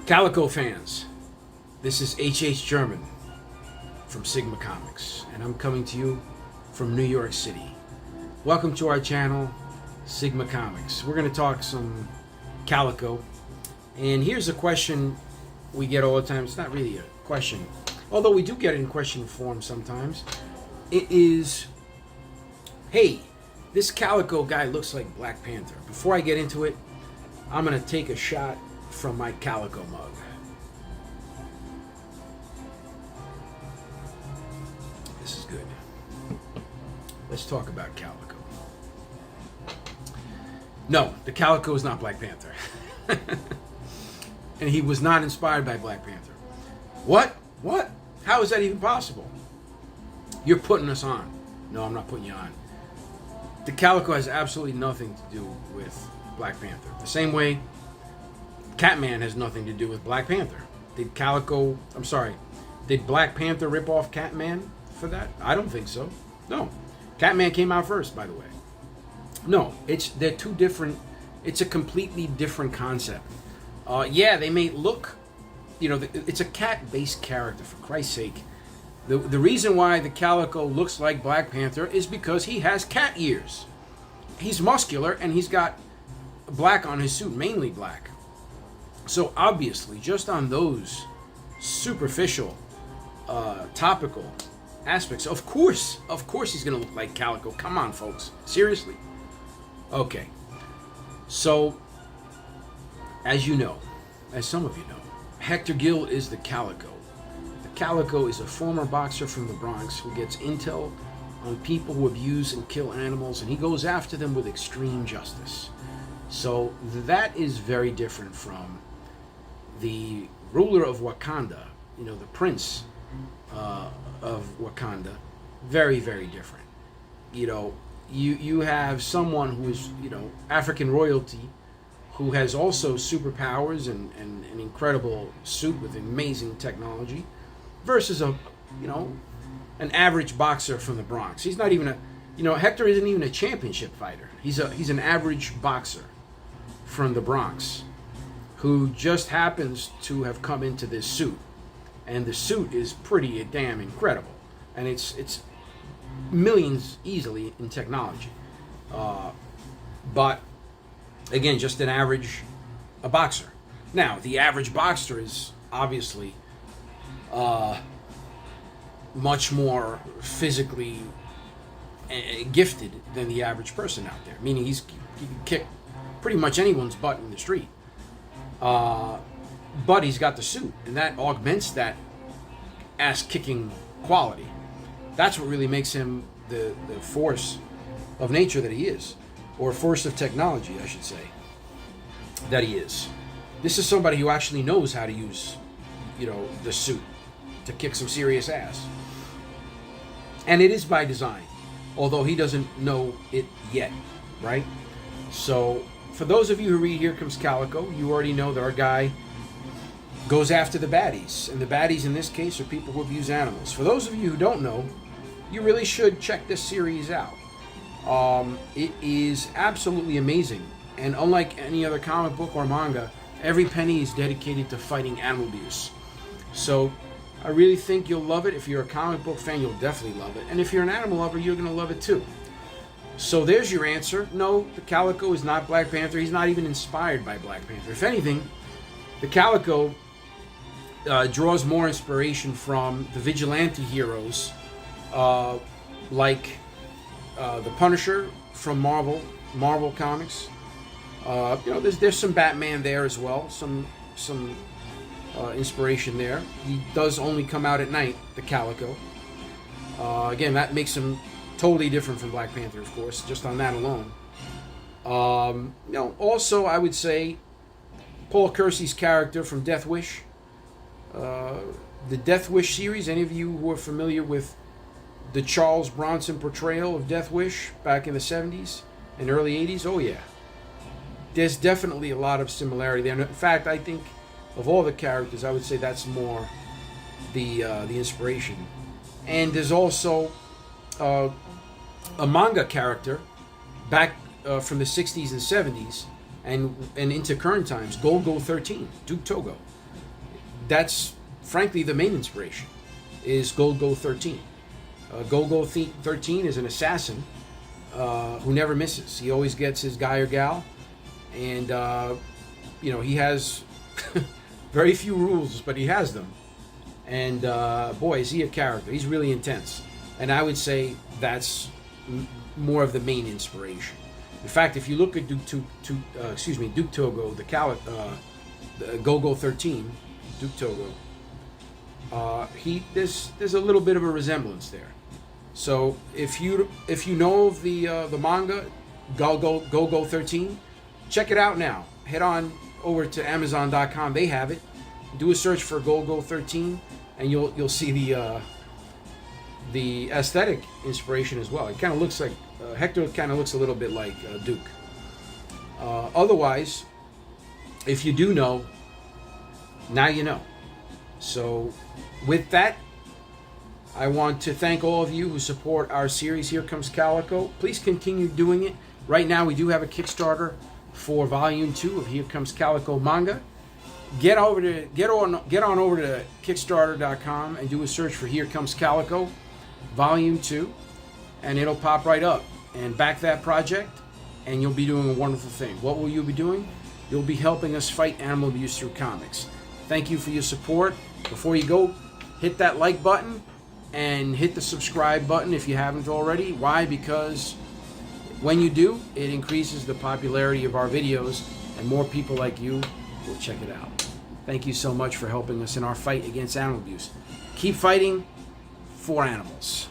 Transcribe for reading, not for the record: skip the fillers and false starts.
Calico fans, this is H.H. German from Sigma Comics, and I'm coming to you from New York City. Welcome to our channel, Sigma Comics. We're going to talk some Calico, and here's a question we get all the time. It's not really a question, although we do get it in question form sometimes. It is, hey, this Calico guy looks like Black Panther. Before I get into it, I'm going to take a shot from my Calico mug. This is good. Let's talk about Calico. No, the Calico is not Black Panther. And he was not inspired by Black Panther. What? What? How is that even possible? You're putting us on. No, I'm not putting you on. The Calico has absolutely nothing to do with Black Panther. The same way Catman has nothing to do with Black Panther. Did Black Panther rip off Catman for that? I don't think so. No. Catman came out first, by the way. No, they're two different, it's a completely different concept. Yeah, they may look, it's a cat-based character, for Christ's sake. The reason why the Calico looks like Black Panther is because he has cat ears. He's muscular and he's got black on his suit, mainly black. So obviously, just on those superficial, topical aspects, of course he's going to look like Calico. Come on, folks. Seriously. Okay. So, as you know, as some of you know, Hector Gill is the Calico. The Calico is a former boxer from the Bronx who gets intel on people who abuse and kill animals, and he goes after them with extreme justice. So that is very different from the ruler of Wakanda, the prince of Wakanda. Very, very different. You have someone who is, African royalty, who has also superpowers and an incredible suit with amazing technology, versus an average boxer from the Bronx. He's not even Hector isn't even a championship fighter. He's an average boxer from the Bronx who just happens to have come into this suit, and the suit is pretty damn incredible, and it's millions easily in technology, but again, just an average boxer. Now, the average boxer is obviously much more physically gifted than the average person out there, meaning he can kick pretty much anyone's butt in the street. But he's got the suit, and that augments that ass-kicking quality. That's what really makes him the force of nature that he is, or force of technology, I should say, that he is. This is somebody who actually knows how to use, the suit to kick some serious ass. And it is by design, although he doesn't know it yet, right? So, for those of you who read Here Comes Calico, you already know that our guy goes after the baddies. And the baddies in this case are people who abuse animals. For those of you who don't know, you really should check this series out. It is absolutely amazing. And unlike any other comic book or manga, every penny is dedicated to fighting animal abuse. So I really think you'll love it. If you're a comic book fan, you'll definitely love it. And if you're an animal lover, you're going to love it too. So there's your answer. No, the Calico is not Black Panther. He's not even inspired by Black Panther. If anything, the Calico draws more inspiration from the vigilante heroes like the Punisher from Marvel Comics. There's some Batman there as well, some inspiration there. He does only come out at night, the Calico. Again, that makes him totally different from Black Panther, of course, just on that alone. Also, I would say Paul Kersey's character from Death Wish. The Death Wish series, any of you who are familiar with the Charles Bronson portrayal of Death Wish back in the 70s and early 80s, oh yeah. There's definitely a lot of similarity there. In fact, I think of all the characters, I would say that's more the inspiration. And there's also a manga character back from the 60s and 70s and into current times, Golgo 13, Duke Togo. that's frankly the main inspiration, is Golgo 13. Golgo 13 is an assassin who never misses. He always gets his guy or gal, and he has very few rules, but he has them. And boy, is he a character. He's really intense. And I would say that's more of the main inspiration. In fact, if you look at Duke Togo, the Golgo 13, Duke Togo, there's a little bit of a resemblance there. So if you know of the manga Golgo 13, check it out now. Head on over to Amazon.com. They have it. Do a search for Golgo 13, and you'll see the aesthetic inspiration as well. It kind of looks like Hector. Kind of looks a little bit like Duke. Otherwise, if you do know, now you know. So with that, I want to thank all of you who support our series, Here Comes Calico. Please continue doing it. Right now, we do have a Kickstarter for Volume 2 of Here Comes Calico manga. Get on over to Kickstarter.com and do a search for Here Comes Calico Volume 2, and it'll pop right up. And back that project, and you'll be doing a wonderful thing. What will you be doing? You'll be helping us fight animal abuse through comics. Thank you for your support. Before you go, hit that like button and hit the subscribe button if you haven't already. Why? Because when you do, it increases the popularity of our videos, and more people like you will check it out. Thank you so much for helping us in our fight against animal abuse. Keep fighting for animals.